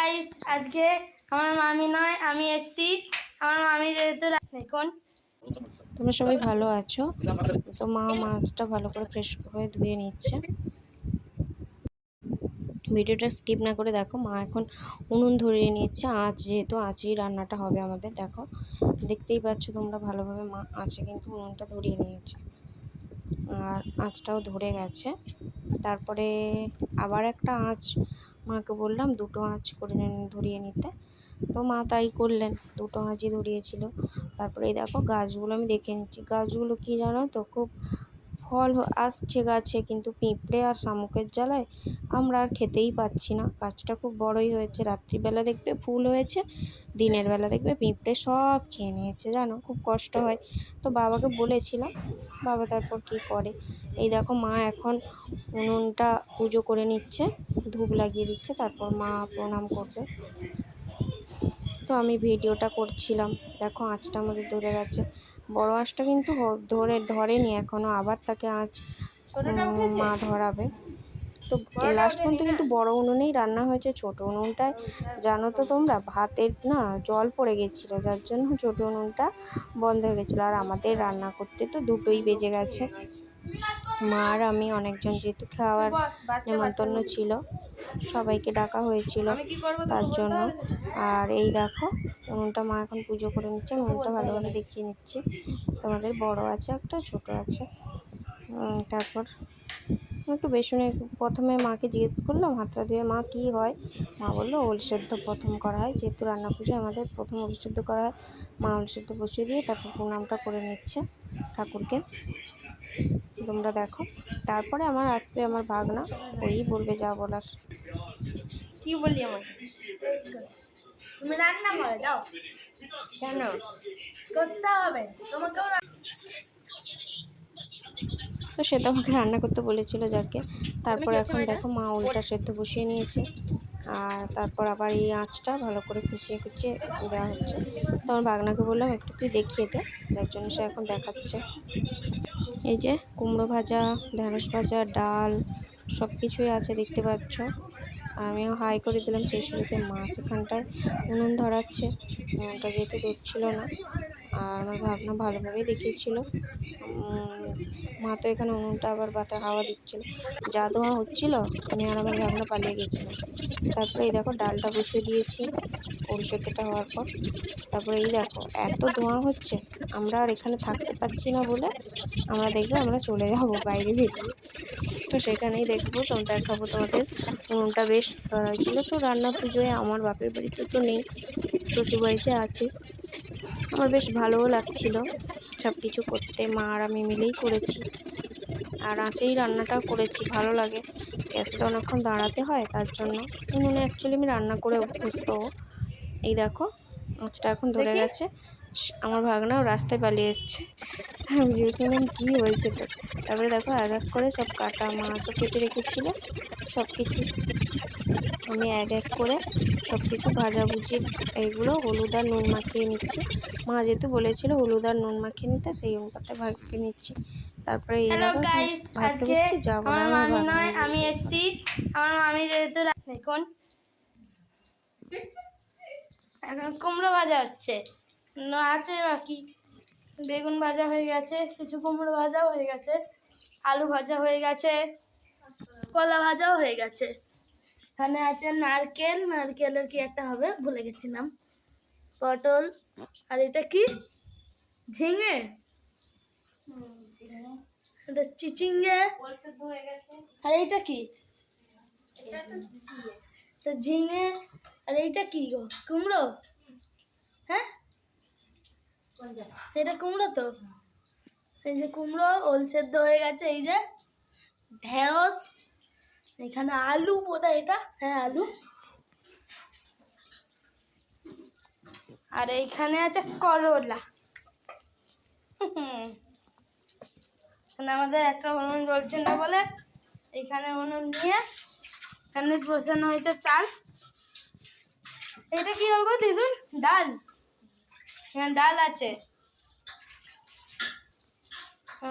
Guys, আজকে আমার মামি নয় আমি এসছি। আমার মামি যেহেতু এখন তোমরা সবাই ভালো আছো তো? মা মাছটা ভালো করে ফ্রেশ করে ধুয়ে নিচ্ছে। ভিডিওটা স্কিপ না করে দেখো। মা এখন উনুন ধরিয়ে নিচ্ছে, আঁচ যেহেতু আঁচেই রান্নাটা হবে আমাদের। দেখো, দেখতেই পাচ্ছ তোমরা ভালোভাবে, মা আঁচে কিন্তু উনুনটা ধরিয়ে নিয়েছে আর আঁচটাও ধরে গেছে। তারপরে আবার একটা আঁচ মাকে বললাম দুটো আঁচ করে ধরিয়ে নিতে, তো মা তাই করলেন, দুটো আঁচই ধরিয়েছিল। তারপরে এই দেখো গাছগুলো আমি দেখে নিচ্ছি। গাছগুলো কি জানো তো, খুব ফল আসছে গাছে, কিন্তু পিঁপড়ে আর শামুকের জ্বালায় আমরা আর খেতেই পাচ্ছি না। গাছটা খুব বড়ই হয়েছে, রাত্রিবেলা দেখবে ফুল হয়েছে, দিনের বেলা দেখবে পিঁপড়ে সব খেয়ে নিয়েছে, জানো খুব কষ্ট হয়। তো বাবাকে বলেছিলাম, বাবা তারপর কি করে। এই দেখো মা এখন উনুনটা পুজো করে নিচ্ছে, ধূপ লাগিয়ে দিচ্ছে, তারপর মা প্রণাম করবে। তো আমি ভিডিওটা করছিলাম। দেখো আঁচটা আমাদের ধরে গেছে, বড় আঁচটা কিন্তু ধরেনি এখনও, আবার তাকে আঁচ মা ধরাবে। তো লাস্ট পর্যন্ত কিন্তু বড় উনুনেই রান্না হয়েছে। ছোট উনুনটায় জানো তো তোমরা, ভাতের না জল পড়ে গেছিলো, যার জন্য ছোট উনুনটা বন্ধ হয়ে গেছিলো। আর আমাদের রান্না করতে তো দুটোই বেজে গেছে। মা আর আমি, অনেকজন যেহেতু খাওয়ার নেমন্তন্ন ছিল, সবাইকে ডাকা হয়েছিল তার জন্য। আর এই দেখো উনুনটা মা এখন পুজো করে নিচ্ছে। উনুনটা ভালোভাবে দেখিয়ে নিচ্ছি তোমাদের, বড় আছে একটা, ছোট আছে। তারপর একটু বেসনে, প্রথমে মাকে জিজ্ঞেস করলাম হাতটা ধুয়ে, মা কি হয়? মা বললো ওল সেদ্ধ প্রথম করা হয়, যেহেতু রান্না পুজো আমাদের প্রথম ওল সেদ্ধ করা হয়। মা ওল সেদ্ধ বসিয়ে দিয়ে তারপর প্রণামটা করে নিচ্ছে ঠাকুরকে, তোমরা দেখো। তারপরে আমার আসবে আমার ভাগনা, ওই বলবে যা বলার। কি বলি আমাকে তুমি রান্না করে দাও কেন? করতে হবে তোমাকেও। তো সে তো আমাকে রান্না করতে বলেছিল যাকে। তারপর এখন দেখো মা ওলটা সেদ্ধ বসিয়ে নিয়েছে, আর তারপর আবার এই আঁচটা ভালো করে কুচিয়ে কুচিয়ে দেওয়া হচ্ছে। তো আমার বাগনাকে বললাম একটু তুই দেখিয়ে দে, যার জন্য সে এখন দেখাচ্ছে। এই যে কুমড়ো ভাজা, ঢেঁড়স ভাজা, ডাল, সব কিছুই আছে দেখতে পাচ্ছ। আমিও হাই করে দিলাম সেই সুযোগে। মা সেখানটায় উনুন ধরাচ্ছে, উনুনটা যেহেতু ধরছিল না। আর আমার ভাগনা ভালোভাবেই দেখিয়েছিল। মা তো এখানে উনুনটা আবার বাতা হাওয়া দিচ্ছিল, যা ধোঁয়া হচ্ছিল আমি আর আমার ভাগনা পালিয়ে গেছিলাম। তারপরে এই দেখো ডালটা বসিয়ে দিয়েছি ওল সেদ্ধটা হওয়ার পর। তারপরে এই দেখো এত ধোঁয়া হচ্ছে, আমরা আর এখানে থাকতে পারছি না বলে আমরা দেখবে আমরা চলে যাব বাইরে বেরিয়ে। তো সেখানেই দেখবো, তো দেখাবো তোমাদের। উনুনটা বেশ হয়েছিল। তো রান্না পুজোয় আমার বাপের বাড়িতে তো নেই, শ্বশুরবাড়িতে আছে। আমার বেশ ভালোও লাগছিল সব কিছু করতে, মা আর আমি মিলেই করেছি। আর আঁচেই রান্নাটাও করেছি, ভালো লাগে। গ্যাসে তো অনেকক্ষণ দাঁড়াতে হয়, তার জন্য উনুনে অ্যাকচুয়ালি আমি রান্না করে অভ্যস্ত। এই দেখো আঁচটা এখন ধরে গেছে। আমার ভাগনাও রাস্তায় পালিয়ে এসছে। আমি জিজ্ঞেস করলাম কী হয়েছে তো। তারপরে দেখো এক এক করে সব কাটা, মা তো কেটে রেখেছিল সব কিছু। আমি এক এক করে সব কিছু ভাজাভুজি, এইগুলো হলুদ আর নুন মাখিয়ে নিচ্ছি। মা যেহেতু বলেছিল হলুদ আর নুন মাখিয়ে নিতে, সেই অনুপাতে ভাগিয়ে নিচ্ছি। তারপরে এই হ্যালো দেখো এখন গাইস, ভাজতে আজকে বসছি, যা বলার আমার আমার মামি ভাগনা নয় বলবে। আমি এসছি। আমার মামি যেহেতু এখন এখন কুমড়ো ভাজা হচ্ছে, আছে বাকি বেগুন ভাজা হয়ে গেছে, কিছু কুমড়ো ভাজাও হয়ে গেছে, আলু ভাজা হয়ে গেছে, কলা ভাজাও হয়ে গেছে। এখানে আছে নারকেল, নারকেলের কি একটা হবে ভুলে গেছিলাম, পটল, আর এটা কি ঝিঙে, এটা চিচিঙ্গে, আর এইটা কি ঝিঙে, আর এইটা কি গো কুমড়ো? হ্যাঁ এটা কুমড়ো তো, এই যে কুমড়ো ওল সেদ্ধ হয়ে গেছে, এই যে ঢেঁড়স, এখানে আলু বোধহয়, এটা হ্যাঁ আলু, আর এইখানে আছে করলা। আমাদের একটা উনুন জ্বলছে না বলে এইখানে উনুন নিয়ে এখানে বসানো হয়েছে চাল। এটা কি হবে দেখুন, ডাল, হ্যাঁ ডাল আছে।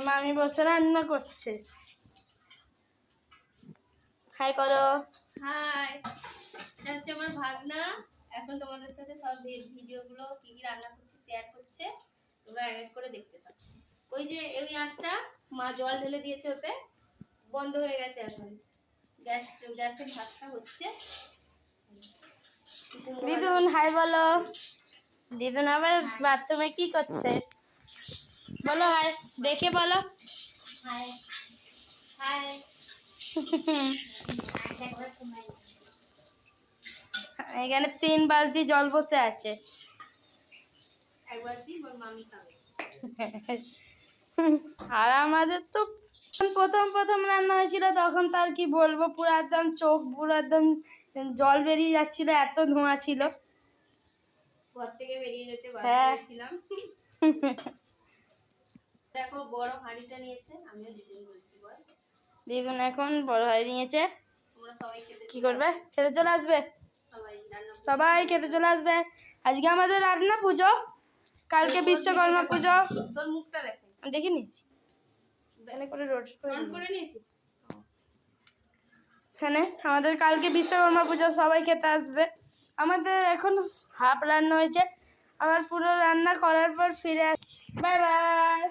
মামি বসে রান্না করছে। হাই করো। হাই। এটা হচ্ছে আমার ভাগনা, এখন তোমাদের সাথে সব ভিডিওগুলো কি কি রান্না করছে শেয়ার করছে, তোমরা এক এক করে দেখতে পাচ্ছ। ওই যে ওই আঁচটা মা জল ঢেলে দিয়েছে, ওতে বন্ধ হয়ে গেছে এখন। গ্যাসের ভাতটা হচ্ছে। দিদুন হাই বলো। দিদুন আবার বাথরুমে কি করছে বলো? হাই দেখে বলো। High high. এখানে 3 বালতি জল বসে আছে। একবার কি ওর মামি খাবে। আর আমাদের তো প্রথম প্রথম রান্না হয়েছিল, তখন তার কি বলবো, পুরো একদম চোখ পুরো একদম জল বেরিয়ে যাচ্ছিল, এত ধোঁয়া ছিল। ঘর থেকে বেরিয়ে যেতে হ্যাঁ। বাধ্য ছিলাম। দেখো বড় হাঁড়িটা নিয়েছে, আমিও দিদিন বলছি বল। দিদুন এখন বড় হয়ে নিয়েছে। তোমরা সবাই খেতে কি করবে? খেতে চলে আসবে, সবাই রান্না সবাই খেতে চলে আসবে। আজকে আমাদের রান্না পুজো, কালকে বিশ্বকর্মা পুজো। তোর মুখটা দেখো। আমি দেখে নিয়েছি, এখানে করে রোটেট করে অন নিই। করে নিয়েছিস? এখানে আমাদের কালকে বিশ্বকর্মা পুজো, সবাই খেতে আসবে। আমাদের এখন হাফ রান্না হয়েছে, আবার পুরো রান্না করার পর ফিরে আস। Bye bye.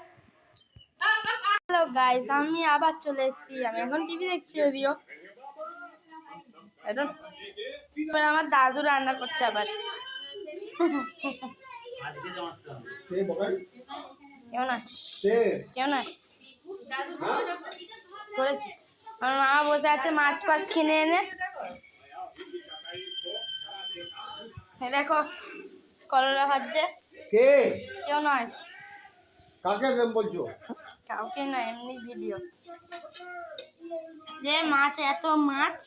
হ্যালো গাইস, আমি আবার চলে এসেছি। আমি এখন টিভি দেখছি যদিও। এবার আমার দাদু রান্না করছে আবার। কেউ না, কেউ না করেছি। আমার মা বসে আছে মাছ ফাছ কিনে এনে। এই দেখো করলা ভাজছে। কে? কেউ নয়, কাকে বলছো? কাউকে নয়, এমনি ভিডিও। যে মাছ, এত মাছ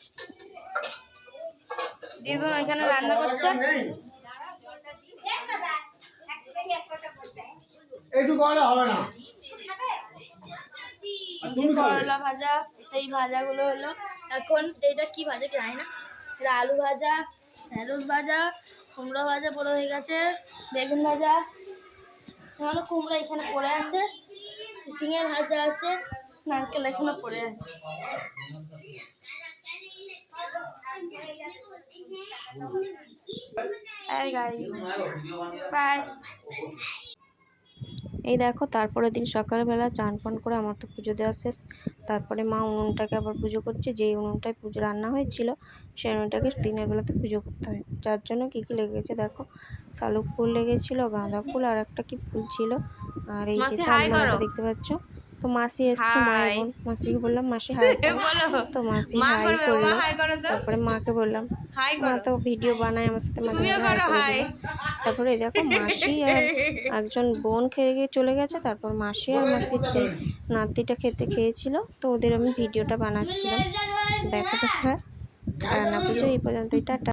দিদুন এখানে রান্না করছে। নেই। একটু গলা হবে না। আর যে তুমি খাবে? করলা ভাজা, এই ভাজাগুলো হলো। এখন এইটা কি ভাজা কি জানি না, এটা আলু ভাজা, ঢেঁড়স ভাজা, কুমড়ো ভাজা বড় হয়ে গেছে, বেগুন ভাজা, এখানে কুমড়ো এখানে পড়ে আছে, চিচিঙে ভাজা আছে, নারকেল এখানে পড়ে আছে। বাই। এই দেখো তারপরের দিন সকালবেলা চান পান করে আমার তো পুজো দেওয়া শেষ। তারপরে মা উনুনটাকে আবার পুজো করছে, যেই উনুনটায় পুজো রান্না হয়েছিল সেই উনুনটাকে দিনের বেলাতে পুজো করতে হয়। যার জন্য কী কী লেগেছে দেখো, শালুক ফুল লেগেছিলো, গাঁদা ফুল, আর একটা কি ফুল ছিল, আর এই যে চালমালাটা দেখতে পাচ্ছ। তো মাসি এসছে, মায়ের বোন, মাসিকে বললাম মাসি হাই করো, তো মাসি হাই করলো। তারপরে মাকে বললাম, মা তো ভিডিও বানায় আমার সাথে, মাঝে মাঝে হাই করে দিল। তারপরে এই দেখো মাসি আর একজন বোন খেয়ে গিয়ে চলে গেছে। তারপর মাসি আর মাসির যে নাতিটা খেয়েছিল, তো ওদের আমি ভিডিওটা বানাচ্ছিলাম। দেখো তোমরা, রান্না পুজো এই পর্যন্তই, টাটা।